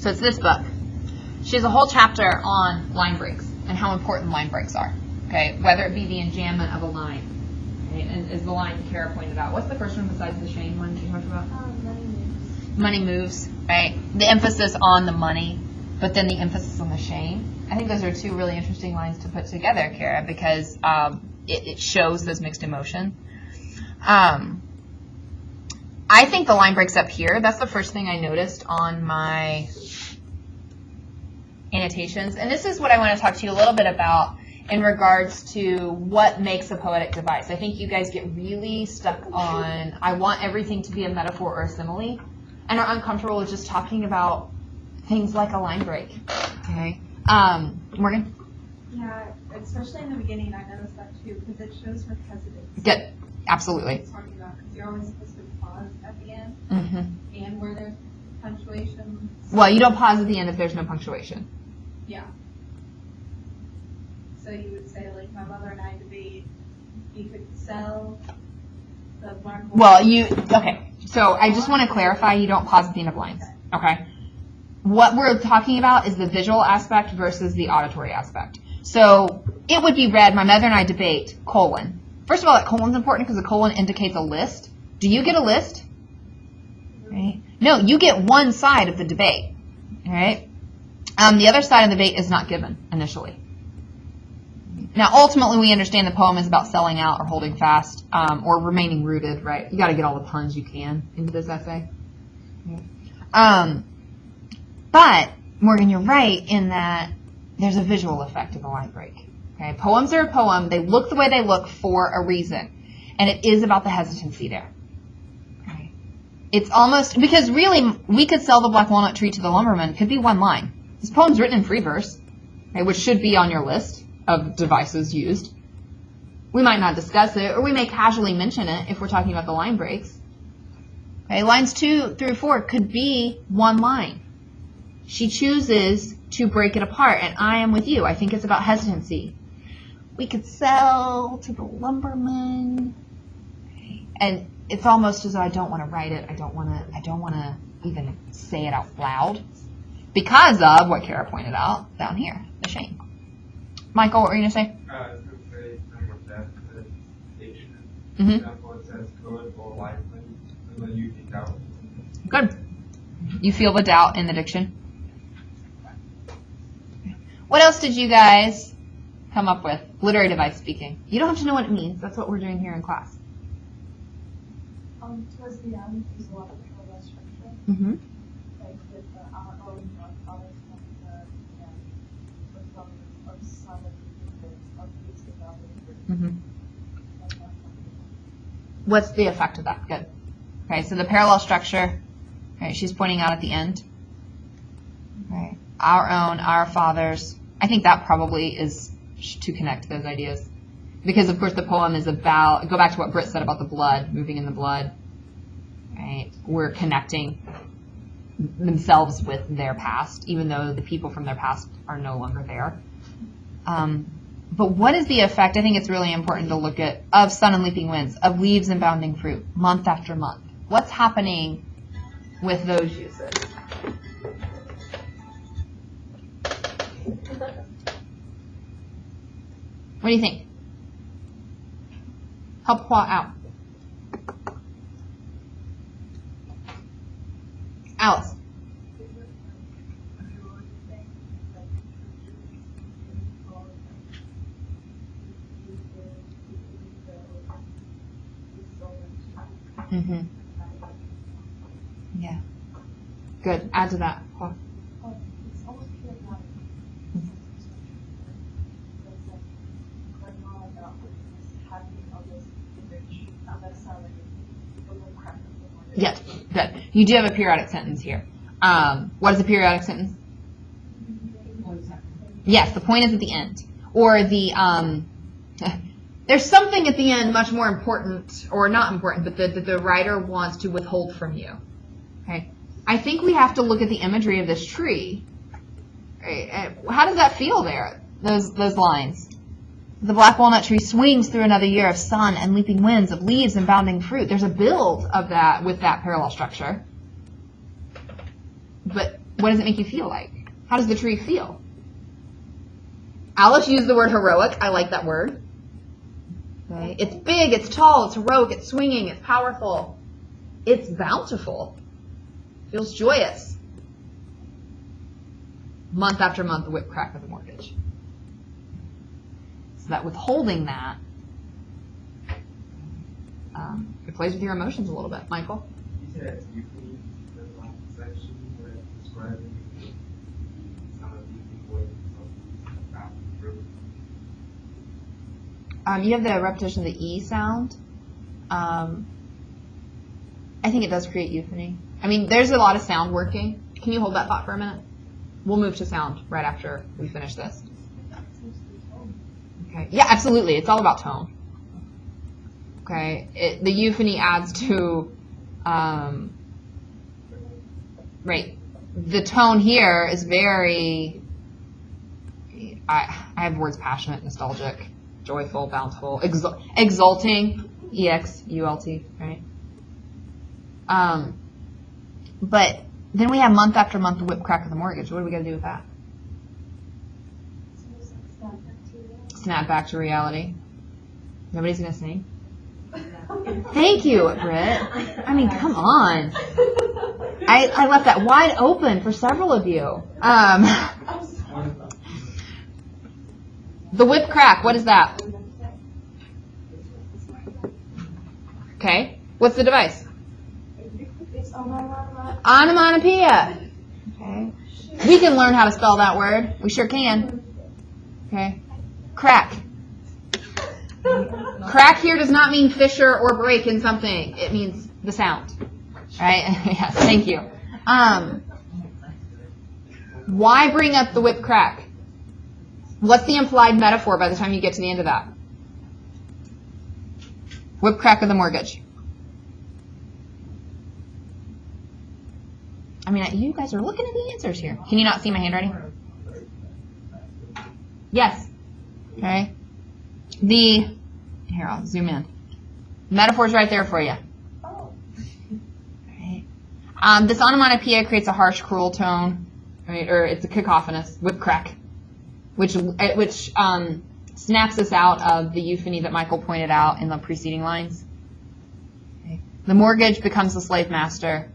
So it's this book. She has a whole chapter on line breaks and how important line breaks are. Okay, whether it be the enjambment of a line. Okay? And as the line Kara pointed out, what's the first one besides the Shane one you talked about? Money moves. Money moves, right? The emphasis on the money, but then the emphasis on the shame. I think those are two really interesting lines to put together, Kara, because it shows those mixed emotions. I think the line breaks up here. That's the first thing I noticed on my annotations. And this is what I want to talk to you a little bit about in regards to what makes a poetic device. I think you guys get really stuck on, I want everything to be a metaphor or a simile, and are uncomfortable with just talking about things like a line break. Okay. Morgan? Yeah, especially in the beginning, I noticed that too, because it shows her hesitancy. Good. Absolutely. Talking about, because you're always supposed to pause at the end, Mm-hmm. and where there's punctuation. Well, you don't pause at the end if there's no punctuation. Yeah. So you would say, like, my mother and I debate, you could sell the Black Walnut Tree. Okay. So I just want to clarify, you don't pause at the end of lines. Okay. What we're talking about is the visual aspect versus the auditory aspect. So it would be read, my mother and I debate, colon. First of all, that colon's important because the colon indicates a list. Do you get a list? Right. No, you get one side of the debate. All right. The other side of the debate is not given initially. Now, ultimately, we understand the poem is about selling out or holding fast or remaining rooted, right? You got to get all the puns you can into this essay. But, Morgan, you're right in that there's a visual effect of a line break. Okay? Poems are a poem. They look the way they look for a reason. And it is about the hesitancy there. Okay? It's almost, because really, we could sell the Black Walnut Tree to the lumberman. It could be one line. This poem's written in free verse, okay, which should be on your list of devices used. We might not discuss it, or we may casually mention it if we're talking about the line breaks. Okay, lines 2 through 4 could be one line. She chooses to break it apart, and I am with you. I think it's about hesitancy. We could sell to the lumberman, okay, and it's almost as though I don't want to write it. I don't want to even say it out loud because of what Kara pointed out down here, the shame. Michael, what were you going to say? I was going to say, with that citation, Mm-hmm. example, it says good or likely, and then you think out. Good. You feel the doubt in the diction. What else did you guys come up with? Literary device speaking. You don't have to know what it means. That's what we're doing here in class. Towards the end, there's a lot of parallel structure. Mm-hmm. Like with our own fathers with of son of these Mm-hmm. What's the effect of that? Good. Okay, so the parallel structure, okay, she's pointing out at the end. Okay, our own, our fathers. I think that probably is to connect those ideas. Because, of course, the poem is about, go back to what Britt said about the blood, moving in the blood. Right? We're connecting themselves with their past, even though the people from their past are no longer there. But what is the effect? I think it's really important to look at of sun and leaping winds, of leaves and bounding fruit, month after month. What's happening with those uses? What do you think? Help Paul out. Alice. Mm-hmm. Yeah. Good. Add to that, Paul. Yes, good. You do have a periodic sentence here. What is a periodic sentence? Yes, the point is at the end. Or the, there's something at the end much more important, or not important, but that the writer wants to withhold from you. Okay? I think we have to look at the imagery of this tree. Right? How does that feel there, those lines? The Black Walnut Tree swings through another year of sun and leaping winds, of leaves and bounding fruit. There's a build of that with that parallel structure. But what does it make you feel like? How does the tree feel? Alice used the word heroic. I like that word. Okay. It's big, it's tall, it's heroic, it's swinging, it's powerful. It's bountiful. Feels joyous. Month after month, the whip crack of the mortgage. So that withholding that, it plays with your emotions a little bit. Michael? You said you need the last section where it's describing some of the ways about the group. You have the repetition of the E sound. I think it does create euphony. I mean, there's a lot of sound working. Can you hold that thought for a minute? We'll move to sound right after we finish this. Okay. Yeah, absolutely. It's all about tone. Okay. The euphony adds to, right. The tone here is very, I have words passionate, nostalgic, joyful, bountiful, exulting, E-X-U-L-T, right? But then we have month after month the whip crack of the mortgage. What do we got to do with that? Snap back to reality. Nobody's going to sing? Thank you, Britt. I mean, come on. I left that wide open for several of you. The whip crack, what is that? Okay. What's the device? Onomatopoeia. Okay. We can learn how to spell that word. We sure can. Okay. Crack. Crack here does not mean fissure or break in something. It means the sound. Right? Yes, thank you. Why bring up the whip crack? What's the implied metaphor by the time you get to the end of that? Whip crack of the mortgage. I mean, you guys are looking at the answers here. Can you not see my handwriting? Yes. Okay. Here, I'll zoom in. Metaphor's right there for you. Right. This onomatopoeia creates a harsh, cruel tone, right? Or it's a cacophonous whip crack, which snaps us out of the euphony that Michael pointed out in the preceding lines. Okay. The mortgage becomes the slave master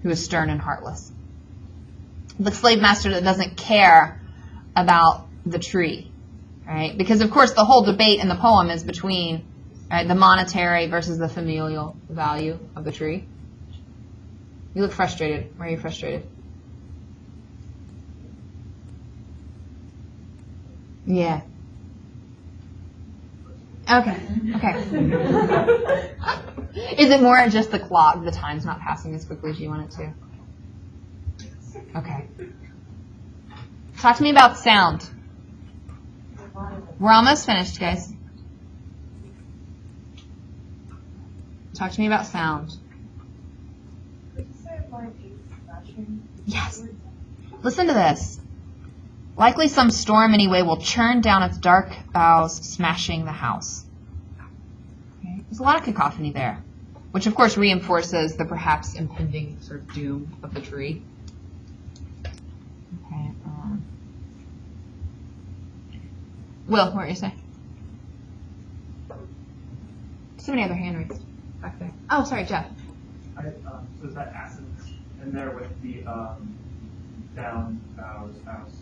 who is stern and heartless. The slave master that doesn't care about the tree, right? Because, of course, the whole debate in the poem is between the monetary versus the familial value of the tree. You look frustrated. Why are you frustrated? Yeah. Okay. Is it more just the clock, the time's not passing as quickly as you want it to? Okay. Talk to me about sound. We're almost finished, guys. Talk to me about sound. Yes. Listen to this. Likely some storm anyway will churn down its dark boughs, smashing the house. Okay. There's a lot of cacophony there, which of course reinforces the perhaps impending sort of doom of the tree. Okay. Will, what were you saying? So many other hand raised back there. Oh, sorry, Jeff. So is that assonance in there with the down, bows, house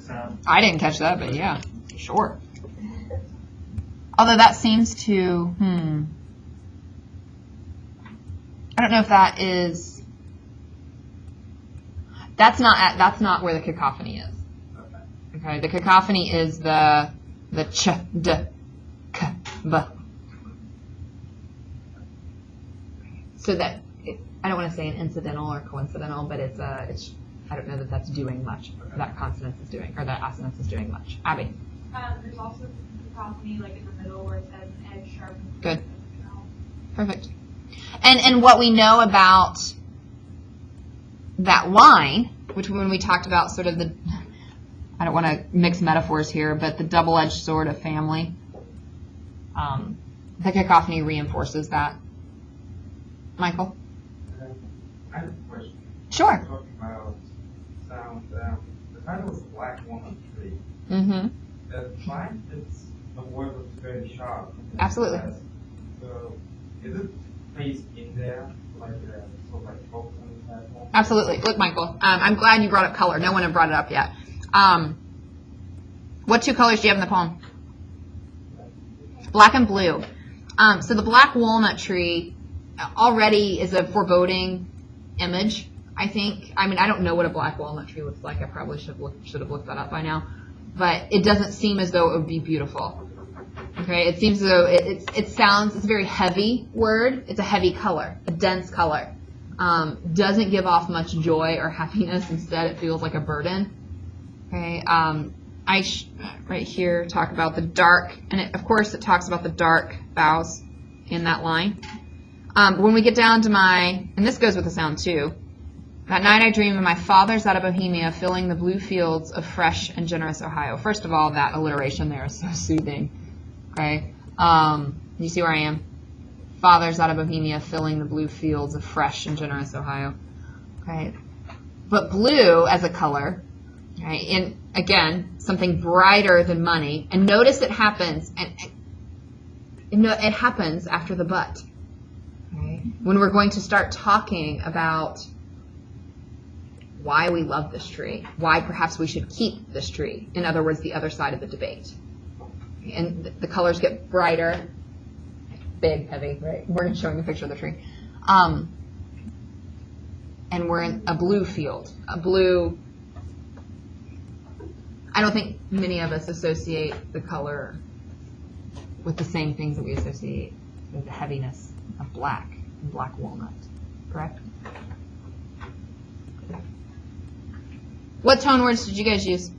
sound? I didn't catch that, but yeah, sure. Although that seems to, I don't know if that is. That's not where the cacophony is. Okay, the cacophony is the ch, d, k, b. So that I don't want to say an incidental or coincidental, but it's I don't know that that's doing much. That consonance is doing, or that assonance is doing much. Abby. There's also cacophony like in the middle where it says edge sharpens. Good. Perfect. And what we know about that line, which when we talked about sort of the, I don't want to mix metaphors here, but the double-edged sword of family, the cacophony reinforces that. Michael? I have a question. Sure. Talking about sound, the title is Black Walnut Tree. Mm-hmm. The plant, it's a word that's very sharp. Absolutely. So, is it placed in there, like sort of like focus on the platform? Absolutely. Look, Michael, I'm glad you brought up color. No one had brought it up yet. What two colors do you have in the poem? Black and blue. So the black walnut tree already is a foreboding image, I think. I mean, I don't know what a black walnut tree looks like. I probably should have looked that up by now. But it doesn't seem as though it would be beautiful. Okay, it seems as though it's a very heavy word. It's a heavy color, a dense color. Doesn't give off much joy or happiness. Instead, it feels like a burden. Okay, right here talk about the dark, and of course it talks about the dark boughs in that line. When we get down to and this goes with the sound too. That night I dream of my fathers out of Bohemia, filling the blue fields of fresh and generous Ohio. First of all, that alliteration there is so soothing. Okay, you see where I am? Fathers out of Bohemia, filling the blue fields of fresh and generous Ohio. Okay, but blue as a color, right? And again, something brighter than money. And notice it happens, and it happens after the but. Okay? When we're going to start talking about why we love this tree, why perhaps we should keep this tree. In other words, the other side of the debate. And the colors get brighter, big, heavy, right? We're showing a picture of the tree. And we're in a blue field. A blue, I don't think many of us associate the color with the same things that we associate with the heaviness of black and black walnut, correct? What tone words did you guys use?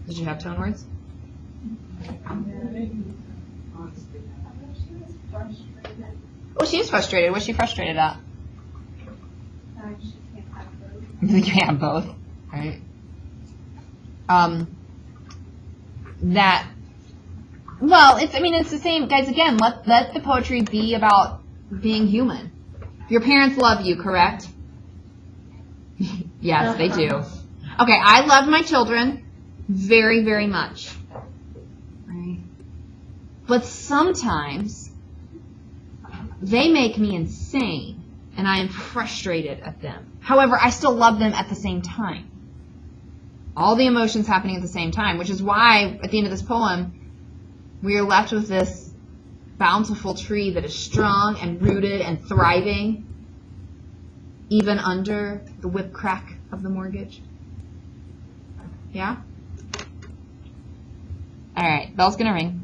Did you have tone words? Well, she is frustrated. What's she frustrated at? She can't have both. You can't have both, right? It's the same, guys. Again, let the poetry be about being human. Your parents love you, correct? Yes, they do. Okay, I love my children very, very much, right? But sometimes they make me insane, and I am frustrated at them. However, I still love them at the same time. All the emotions happening at the same time, which is why at the end of this poem, we are left with this bountiful tree that is strong and rooted and thriving, even under the whip crack of the mortgage. Yeah? All right, bell's going to ring.